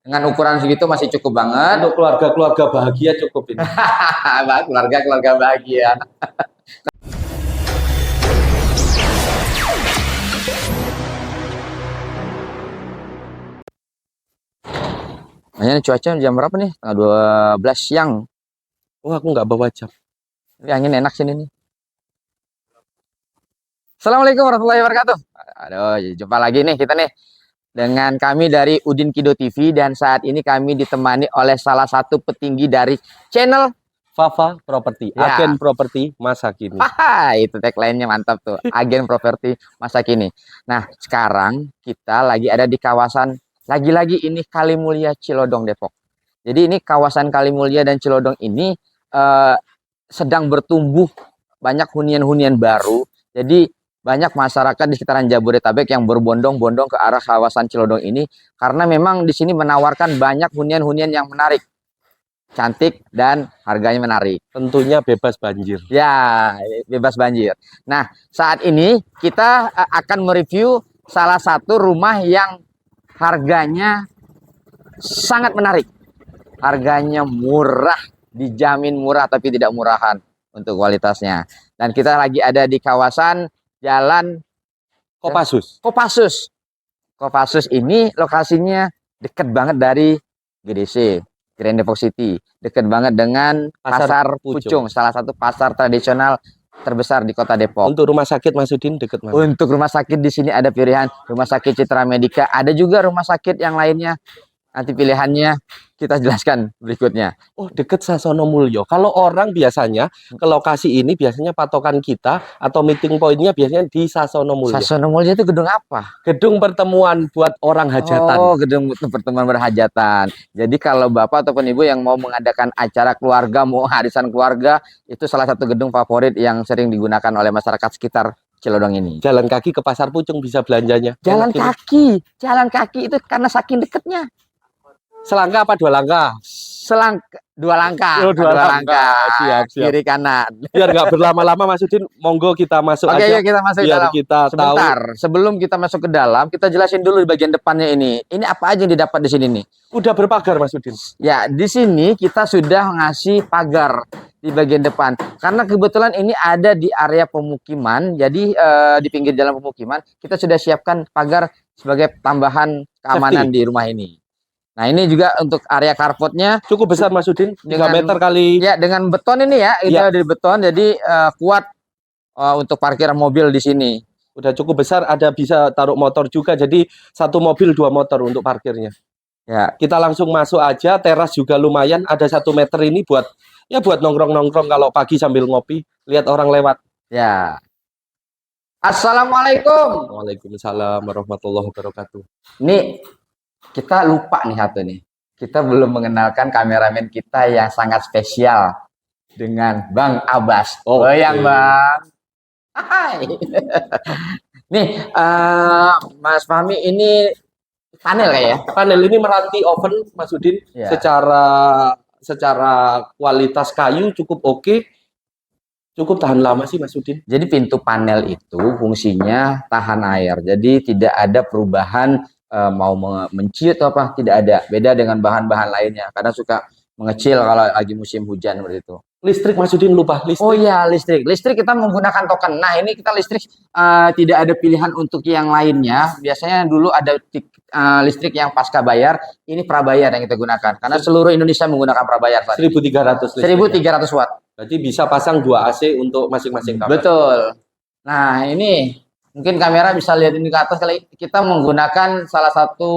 Dengan ukuran segitu masih cukup banget. Untuk keluarga-keluarga bahagia cukup ini. Keluarga-keluarga bahagia. Ini cuaca jam berapa nih? Tengah 12 siang. Oh, aku nggak bawa jam. Ini angin enak sini nih. Assalamualaikum warahmatullahi wabarakatuh. Aduh, jumpa lagi nih kita nih dengan kami dari Udin Kido TV, dan saat ini kami ditemani oleh salah satu petinggi dari channel Fafa Properti, ya. Agen properti masa kini. Itu tagline-nya mantap tuh, agen properti masa kini. Nah, sekarang kita lagi ada di kawasan, lagi-lagi ini Kalimulia Cilodong Depok. Jadi ini kawasan Kalimulia dan Cilodong ini sedang bertumbuh banyak hunian-hunian baru. Jadi banyak masyarakat di sekitaran Jabodetabek yang berbondong-bondong ke arah kawasan Cilodong ini karena memang di sini menawarkan banyak hunian-hunian yang menarik, cantik, dan harganya menarik. Tentunya bebas banjir. Ya, bebas banjir. Nah, saat ini kita akan mereview salah satu rumah yang harganya sangat menarik. Harganya murah, dijamin murah tapi tidak murahan untuk kualitasnya. Dan kita lagi ada di kawasan Jalan Kopassus. Kopassus ini lokasinya dekat banget dari GDC, Grand Depok City. Dekat banget dengan Pasar Pucung, salah satu pasar tradisional terbesar di Kota Depok. Untuk rumah sakit Mas Udin dekat mana? Untuk rumah sakit di sini ada pilihan Rumah Sakit Citra Medika, ada juga rumah sakit yang lainnya. Nanti pilihannya kita jelaskan berikutnya. Oh, deket Sasono Mulyo. Kalau orang biasanya ke lokasi ini biasanya patokan kita atau meeting pointnya biasanya di Sasono Mulyo. Sasono Mulyo itu gedung apa? Gedung pertemuan buat orang hajatan. Oh, gedung pertemuan berhajatan. Jadi kalau Bapak ataupun Ibu yang mau mengadakan acara keluarga, mau arisan keluarga, itu salah satu gedung favorit yang sering digunakan oleh masyarakat sekitar Cilodong ini. Jalan kaki ke Pasar Pucung bisa belanjanya. Jalan kaki itu karena saking deketnya. Selangkah apa 2 langkah? Dua langkah. Oh, dua langkah. Siap. Kiri kanan. Biar nggak berlama-lama Mas Udin, monggo kita masuk aja. Oke, kita masuk biar dalam. Kita Sebentar, tahu. sebelum kita masuk ke dalam, kita jelasin dulu di bagian depannya ini. Ini apa aja yang didapat di sini nih? Udah berpagar Mas Udin? Ya, di sini kita sudah ngasih pagar di bagian depan. Karena kebetulan ini ada di area pemukiman, jadi di pinggir jalan pemukiman, kita sudah siapkan pagar sebagai tambahan keamanan di rumah ini. Nah, ini juga untuk area carportnya cukup besar Mas Udin, 3 meter kali. Ya, dengan beton ini ya, itu dari beton, jadi kuat untuk parkiran mobil di sini. Udah cukup besar, ada bisa taruh motor juga, jadi 1 mobil 2 motor untuk parkirnya. Ya, kita langsung masuk aja. Teras juga lumayan, ada 1 meter ini buat nongkrong-nongkrong kalau pagi sambil ngopi, lihat orang lewat. Ya. Assalamualaikum. Waalaikumsalam warahmatullahi wabarakatuh. Nih, kita lupa nih satu nih. Kita belum mengenalkan kameramen kita yang sangat spesial dengan Bang Abbas. Oh, yang Bang. Hai. Nih, Mas Fahmi, ini panel kayak ya? Panel ini Meranti oven Mas Udin. Ya. Secara kualitas kayu cukup oke. Cukup tahan lama sih Mas Udin. Jadi pintu panel itu fungsinya tahan air. Jadi tidak ada perubahan mau menciut atau apa, tidak ada. Beda dengan bahan-bahan lainnya, karena suka mengecil kalau lagi musim hujan seperti itu. Listrik Mas Udin, lupa listrik. Oh iya, listrik kita menggunakan token. Nah, ini kita listrik tidak ada pilihan untuk yang lainnya. Biasanya dulu ada listrik yang pasca bayar, ini prabayar yang kita gunakan karena seluruh Indonesia menggunakan prabayar. 1300 watt. Berarti bisa pasang 2 AC untuk masing-masing kamar. Betul. Nah, ini mungkin kamera bisa lihat ini ke atas kali. Kita menggunakan salah satu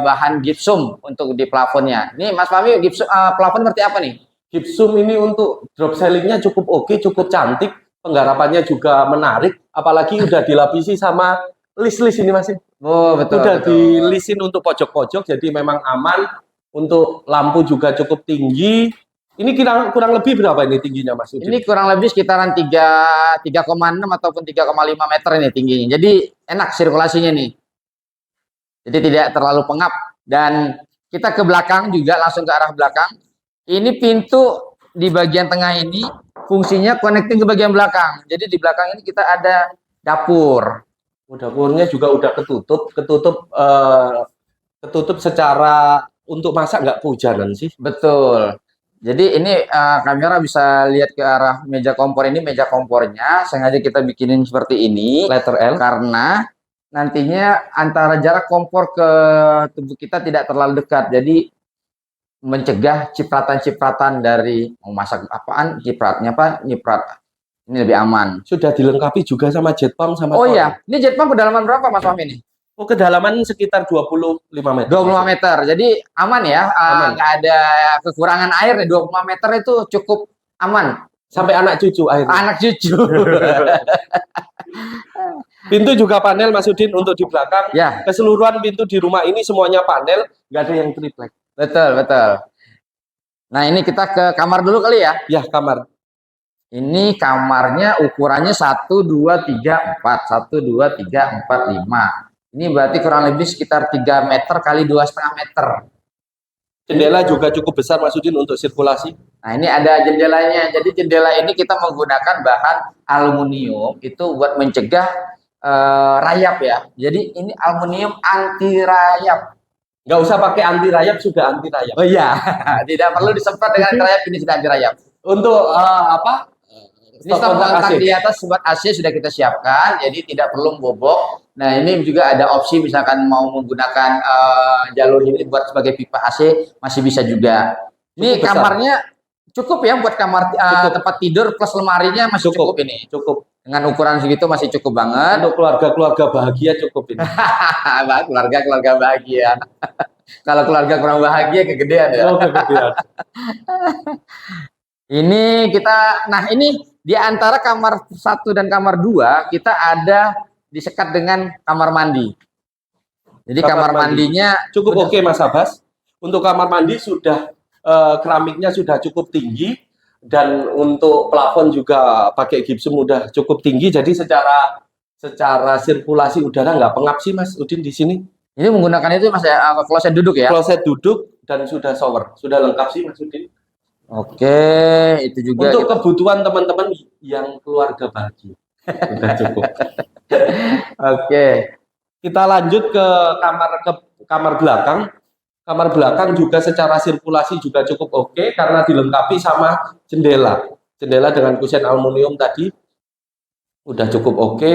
bahan gypsum untuk di plafonnya. Ini Mas Fahmi, gypsum plafon seperti apa nih? Gypsum ini untuk drop ceiling-nya cukup oke, cukup cantik. Penggarapannya juga menarik. Apalagi udah dilapisi sama list-list ini Mas. Oh, betul. Udah dilisin untuk pojok-pojok, jadi memang aman. Untuk lampu juga cukup tinggi. Ini kurang lebih berapa ini tingginya Mas Udin? Ini kurang lebih sekitaran 3,6 ataupun 3,5 meter ini tingginya. Jadi enak sirkulasinya nih. Jadi tidak terlalu pengap. Dan kita ke belakang juga, langsung ke arah belakang. Ini pintu di bagian tengah ini fungsinya connecting ke bagian belakang. Jadi di belakang ini kita ada dapur. Dapurnya juga udah ketutup Ketutup secara untuk masak nggak kehujanan sih. Betul. Jadi ini kamera bisa lihat ke arah meja kompor ini, meja kompornya sengaja kita bikinin seperti ini Letter L. karena nantinya antara jarak kompor ke tubuh kita tidak terlalu dekat. Jadi mencegah cipratan-cipratan dari mau masak apaan, cipratnya apa, nyiprat. Ini lebih aman. Sudah dilengkapi juga sama jet pump sama Oh toilet. iya, ini jet pump kedalaman berapa Mas Fahmi ini? Oh, kedalaman sekitar 25 meter. 25 meter. Jadi aman ya, Aman. nggak ada kekurangan air nih. 25 meter itu cukup aman. Sampai anak cucu akhirnya. Anak cucu. Pintu juga panel Mas Udin untuk di belakang. Ya, Keseluruhan pintu di rumah ini semuanya panel, nggak ada yang triplek. betul, betul. Nah, ini kita ke kamar dulu kali ya. Ya, kamar. Ini kamarnya ukurannya 1, 2, 3, 4. 1, 2, 3, 4, 5. Ini berarti kurang lebih sekitar 3 meter kali 2,5 meter. Jendela juga cukup besar Mas Udin untuk sirkulasi. Nah, ini ada jendelanya. Jadi jendela ini kita menggunakan bahan aluminium itu buat mencegah rayap ya. Jadi ini aluminium anti rayap. Nggak usah pakai anti rayap, sudah anti rayap. Oh iya, tidak perlu disemprot dengan anti rayap, ini sudah anti rayap. Untuk apa? Ini stop kontak di atas buat AC sudah kita siapkan, jadi tidak perlu bobok. Nah, ini juga ada opsi misalkan mau menggunakan jalur ini buat sebagai pipa AC masih bisa juga. Ini Cukup besar. kamarnya cukup ya buat kamar tempat tidur plus lemarinya masih cukup ini. Cukup. Dengan ukuran segitu masih cukup banget. Untuk keluarga-keluarga bahagia cukup ini. Keluarga bahagia. Kalau keluarga kurang bahagia kegedean ya. Oh, kegedean. Ini kita, nah ini di antara kamar 1 dan kamar 2 kita ada disekat dengan kamar mandi. Jadi kamar mandinya cukup oke Mas Abbas. Untuk kamar mandi sudah keramiknya sudah cukup tinggi dan untuk plafon juga pakai gipsum udah cukup tinggi. Jadi secara sirkulasi udara nggak pengap sih Mas Udin di sini. Ini menggunakan itu Mas ya, kloset duduk ya. Kloset duduk dan sudah shower, sudah lengkap sih Mas Udin. Oke, itu juga untuk kebutuhan teman-teman yang keluarga bahagia. Sudah cukup. Oke. Kita lanjut ke kamar belakang. Kamar belakang juga secara sirkulasi juga cukup oke karena dilengkapi sama jendela. Jendela dengan kusen aluminium tadi udah cukup oke.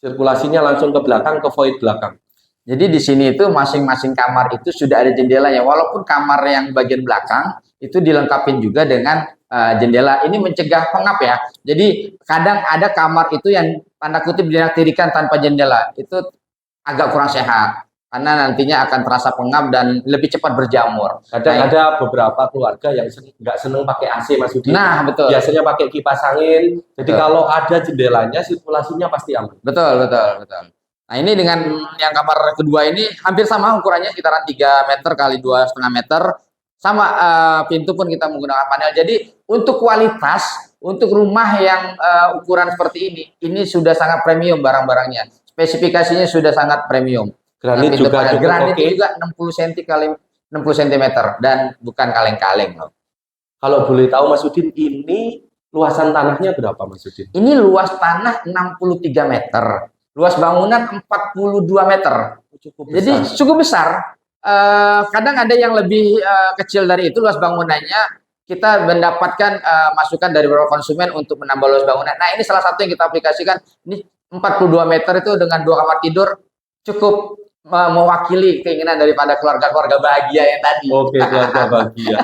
Sirkulasinya langsung ke belakang, ke void belakang. Jadi di sini itu masing-masing kamar itu sudah ada jendelanya. Walaupun kamar yang bagian belakang itu dilengkapi juga dengan jendela. Ini mencegah pengap ya. Jadi kadang ada kamar itu yang tanda kutip dinaktirikan tanpa jendela. Itu agak kurang sehat. Karena nantinya akan terasa pengap dan lebih cepat berjamur. Kadang ada beberapa keluarga yang nggak seneng pakai AC Mas Udin. Nah, betul. Biasanya pakai kipas angin. Jadi kalau ada jendelanya, sirkulasinya pasti aman. Betul, betul, betul. Nah, ini dengan yang kamar kedua ini hampir sama ukurannya, sekitaran 3 meter kali 2,5 meter. Sama pintu pun kita menggunakan panel. Jadi untuk kualitas, untuk rumah yang ukuran seperti ini sudah sangat premium barang-barangnya. Spesifikasinya sudah sangat premium. Granit juga cukup granit oke. juga 60 cm kali 60 cm dan bukan kaleng-kaleng loh. Kalau boleh tahu Mas Udin, ini luasan tanahnya berapa Mas Udin? Ini luas tanah 63 meter. Luas bangunan 42 meter. Cukup besar. Jadi cukup besar. Kadang ada yang lebih kecil dari itu luas bangunannya. Kita mendapatkan masukan dari beberapa konsumen untuk menambah luas bangunan. Nah, ini salah satu yang kita aplikasikan. Ini 42 meter itu dengan 2 kamar tidur cukup mewakili keinginan daripada keluarga-keluarga bahagia yang tadi. Oke, keluarga bahagia.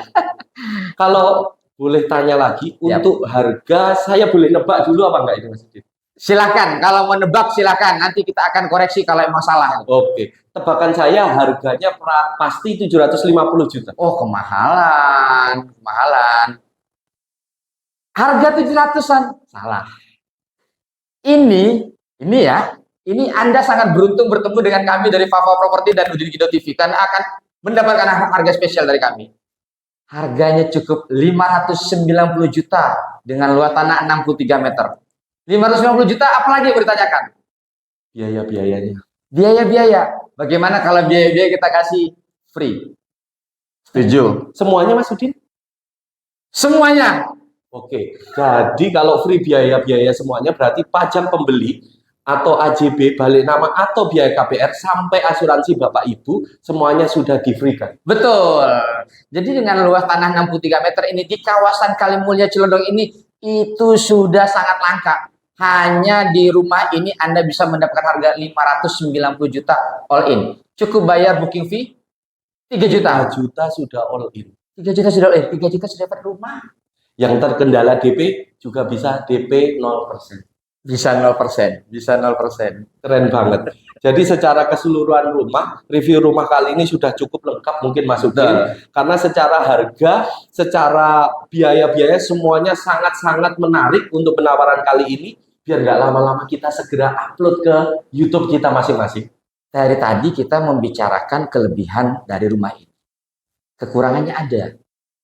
Kalau boleh tanya lagi, untuk harga saya boleh nebak dulu apa enggak ini Mas Udin? Silakan, kalau mau nebak silakan. Nanti kita akan koreksi kalau emang salah. Oke, tebakan saya harganya pasti 750 juta. Oh, kemahalan, kemahalan. Harga 700-an. Salah. Ini ya. Ini Anda sangat beruntung bertemu dengan kami dari Fafa Property dan Udin Kido TV karena akan mendapatkan harga spesial dari kami. Harganya cukup 590 juta dengan luas tanah 63 meter. 590 juta, apalagi yang bertanyakan? Biaya-biayanya. Biaya-biaya. Bagaimana kalau biaya-biaya kita kasih free? Setuju? Semuanya Mas Udin? Semuanya. Oke, jadi kalau free biaya-biaya semuanya berarti pajak pembeli atau AJB, balik nama atau biaya KPR sampai asuransi Bapak Ibu semuanya sudah di-free-kan. Betul. Jadi dengan luas tanah 63 meter ini di kawasan Kalimulya Cilodong ini itu sudah sangat langka. Hanya di rumah ini Anda bisa mendapatkan harga 590 juta all in. Cukup bayar booking fee 3 juta. 3 juta sudah all in. 3 juta sudah 3 juta sudah dapat rumah. Yang terkendala DP juga bisa DP 0%. Bisa 0%, bisa 0%. Keren banget. Jadi secara keseluruhan rumah, review rumah kali ini sudah cukup lengkap mungkin masukin. Karena secara harga, secara biaya-biaya semuanya sangat-sangat menarik untuk penawaran kali ini. Biar nggak lama-lama kita segera upload ke YouTube kita masing-masing. Dari tadi kita membicarakan kelebihan dari rumah ini. Kekurangannya ada.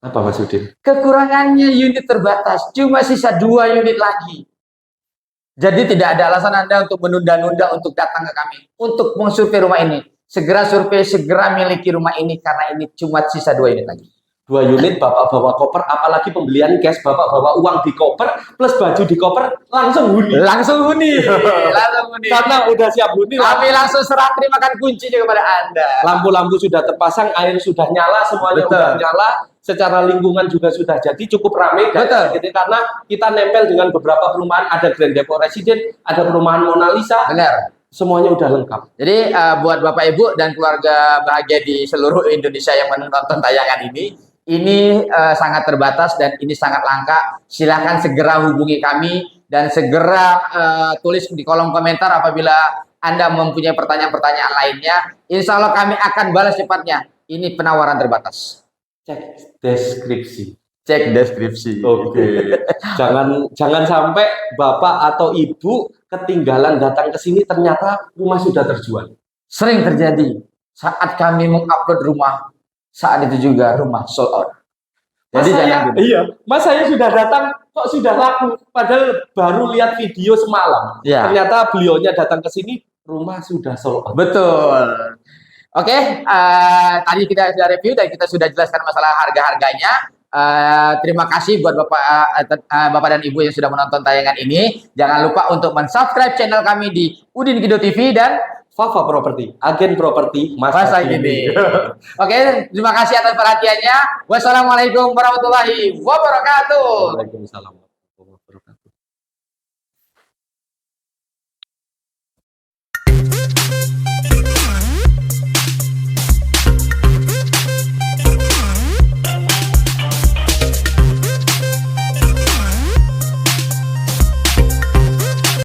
Apa Mas Udin? Kekurangannya unit terbatas, cuma sisa 2 unit lagi. Jadi tidak ada alasan Anda untuk menunda-nunda untuk datang ke kami untuk mensurvei rumah ini. Segera survei, segera miliki rumah ini karena ini cuma sisa 2 unit lagi. 2 unit Bapak bawa koper, apalagi pembelian cash, Bapak bawa uang di koper plus baju di koper, langsung huni. Langsung huni. Langsung huni. Karena udah siap huni. Kami langsung serah terimakan kuncinya kepada Anda. Lampu-lampu sudah terpasang, air sudah nyala, semuanya Betul. sudah nyala. Secara lingkungan juga sudah jadi cukup ramai. Betul. Gitu, karena kita nempel dengan beberapa perumahan, ada Grand Depot Resident, ada perumahan Mona Lisa. Benar. Semuanya udah lengkap. Jadi buat Bapak Ibu dan keluarga bahagia di seluruh Indonesia yang menonton tayangan ini sangat terbatas dan ini sangat langka. Silahkan segera hubungi kami dan segera tulis di kolom komentar apabila Anda mempunyai pertanyaan-pertanyaan lainnya. Insya Allah kami akan balas cepatnya. Ini penawaran terbatas. Cek deskripsi. Cek deskripsi. Oke. Jangan sampai Bapak atau Ibu ketinggalan datang ke sini ternyata rumah sudah terjual. Sering terjadi saat kami mengupload rumah, saat itu juga rumah sold out. Jadi jangan gitu. Iya, Mas saya sudah datang kok sudah laku, padahal baru lihat video semalam. Ya. Ternyata beliaunya datang ke sini rumah sudah sold out. Betul. Oke, tadi kita sudah review dan kita sudah jelaskan masalah harga-harganya. Terima kasih buat Bapak dan Ibu yang sudah menonton tayangan ini. Jangan lupa untuk men-subscribe channel kami di Udin Guido TV dan Fafa Property, agen properti masa kini. Oke, terima kasih atas perhatiannya. Wassalamualaikum warahmatullahi wabarakatuh. Waalaikumsalam.